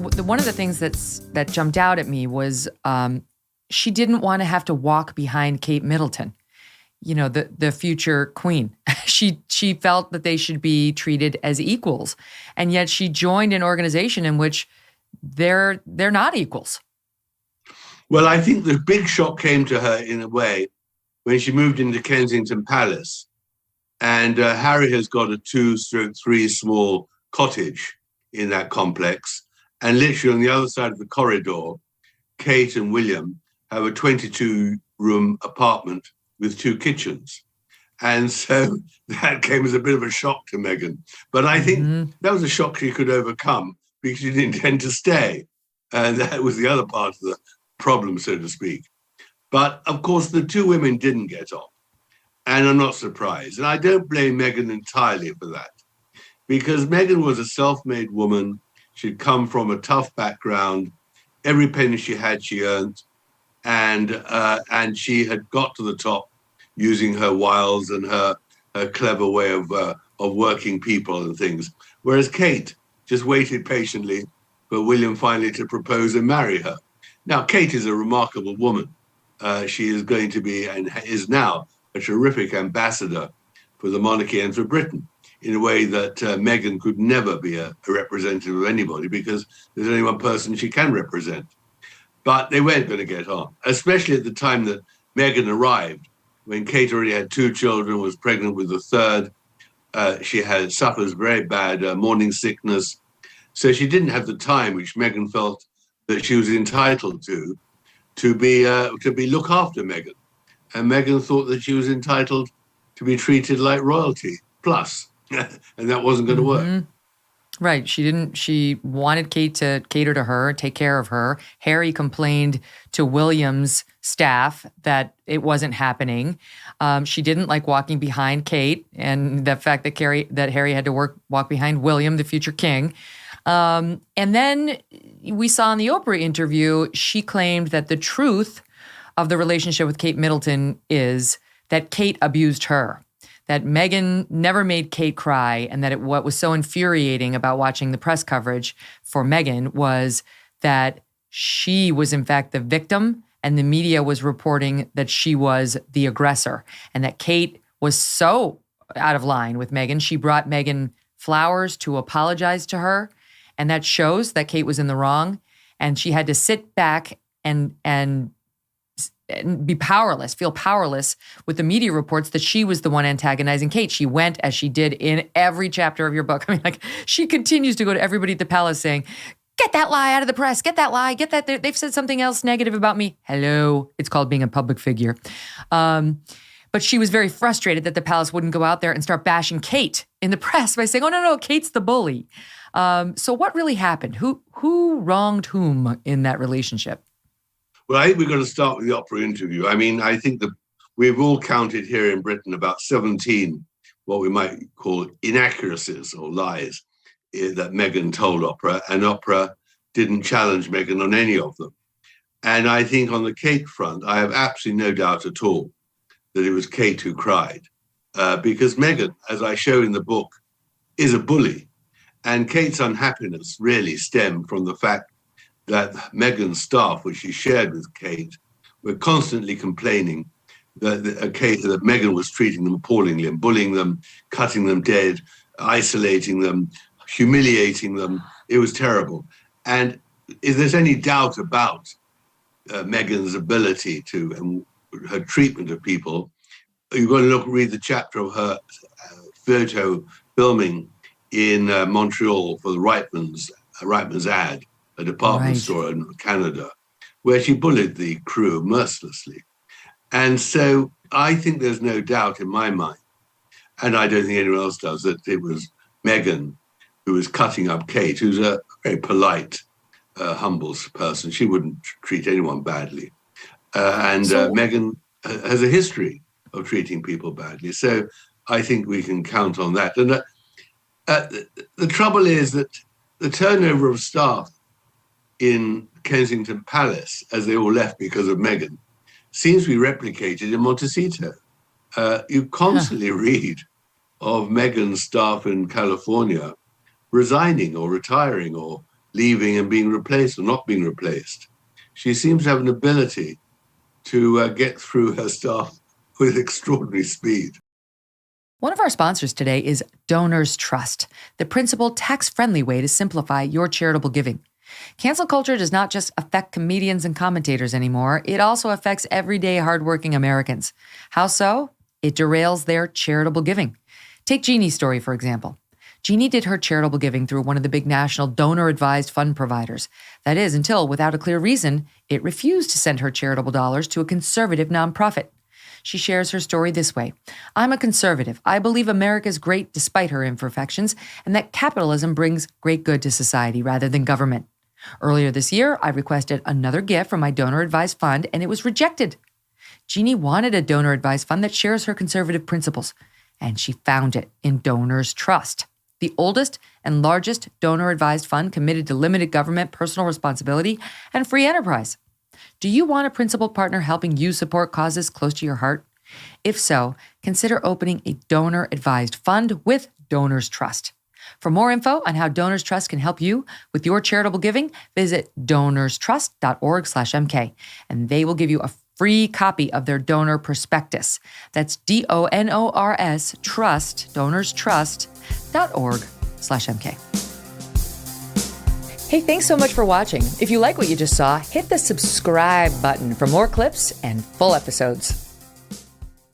one of the things that jumped out at me was she didn't want to have to walk behind Kate Middleton, the future queen. She felt that they should be treated as equals, and yet she joined an organization in which they're not equals. Well, I think the big shock came to her in a way when she moved into Kensington Palace, and Harry has got a 2/3 small cottage in that complex, and literally on the other side of the corridor, Kate and William have a 22-room apartment with 2 kitchens. And so that came as a bit of a shock to Meghan. But I think that was a shock she could overcome because she didn't intend to stay. And that was the other part of the problem, so to speak. But of course, the 2 women didn't get on. And I'm not surprised. And I don't blame Meghan entirely for that, because Meghan was a self-made woman. She'd come from a tough background. Every penny she had, she earned. And she had got to the top using her wiles and her clever way of working people and things. Whereas Kate just waited patiently for William finally to propose and marry her. Now, Kate is a remarkable woman. She is going to be, and is now, a terrific ambassador for the monarchy and for Britain, in a way that Meghan could never be a representative of anybody, because there's only one person she can represent. But they weren't going to get on, especially at the time that Meghan arrived, when Kate already had 2 children, was pregnant with the 3rd. She had suffers very bad morning sickness. So she didn't have the time which Meghan felt that she was entitled to be look after Meghan. And Meghan thought that she was entitled to be treated like royalty, plus. And that wasn't going to work. Right. She wanted Kate to cater to her, take care of her. Harry complained to William's staff that it wasn't happening. She didn't like walking behind Kate, and the fact that Harry had to walk behind William, the future king. And then we saw in the Oprah interview, she claimed that the truth of the relationship with Kate Middleton is that Kate abused her, that Meghan never made Kate cry, and that what was so infuriating about watching the press coverage for Meghan was that she was in fact the victim, and the media was reporting that she was the aggressor, and that Kate was so out of line with Meghan. She brought Meghan flowers to apologize to her, and that shows that Kate was in the wrong, and she had to sit back and be powerless, feel powerless with the media reports that she was the one antagonizing Kate. She went, as she did in every chapter of your book. I mean, like, she continues to go to everybody at the palace saying, get that lie out of the press, get that lie, get that, they've said something else negative about me. Hello, it's called being a public figure. But she was very frustrated that the palace wouldn't go out there and start bashing Kate in the press by saying, oh, no, Kate's the bully. So what really happened? Who wronged whom in that relationship? Well, I think we're going to start with the Oprah interview. I mean, I think that we've all counted here in Britain about 17 what we might call inaccuracies or lies that Meghan told Oprah, and Oprah didn't challenge Meghan on any of them. And I think on the Kate front, I have absolutely no doubt at all that it was Kate who cried, because Meghan, as I show in the book, is a bully. And Kate's unhappiness really stemmed from the fact that Meghan's staff, which she shared with Kate, were constantly complaining that Meghan was treating them appallingly and bullying them, cutting them dead, isolating them, humiliating them. It was terrible. And if there's any doubt about Meghan's ability to, and her treatment of people, you've got to read the chapter of her photo filming in Montreal for the Reitman's ad, a department store in Canada, where she bullied the crew mercilessly. And so I think there's no doubt in my mind, and I don't think anyone else does, that it was Meghan who was cutting up Kate, who's a very polite, humble person. She wouldn't treat anyone badly. Meghan has a history of treating people badly. So I think we can count on that. And the trouble is that the turnover of staff in Kensington Palace, as they all left because of Meghan, seems to be replicated in Montecito. You constantly read of Meghan's staff in California resigning or retiring or leaving and being replaced or not being replaced. She seems to have an ability to get through her stuff with extraordinary speed. One of our sponsors today is Donors Trust, the principled, tax-friendly way to simplify your charitable giving. Cancel culture does not just affect comedians and commentators anymore. It also affects everyday hardworking Americans. How so? It derails their charitable giving. Take Jeannie's story, for example. Jeannie did her charitable giving through one of the big national donor-advised fund providers. That is, until, without a clear reason, it refused to send her charitable dollars to a conservative nonprofit. She shares her story this way. I'm a conservative. I believe America is great despite her imperfections, and that capitalism brings great good to society rather than government. Earlier this year, I requested another gift from my donor-advised fund, and it was rejected. Jeannie wanted a donor-advised fund that shares her conservative principles, and she found it in Donors Trust, the oldest and largest donor-advised fund committed to limited government, personal responsibility, and free enterprise. Do you want a principled partner helping you support causes close to your heart? If so, consider opening a donor-advised fund with Donors Trust. For more info on how Donors Trust can help you with your charitable giving, visit donorstrust.org/MK, and they will give you a free copy of their donor prospectus. That's DONORS Trust, donorstrust.org/MK. Hey, thanks so much for watching. If you like what you just saw, hit the subscribe button for more clips and full episodes.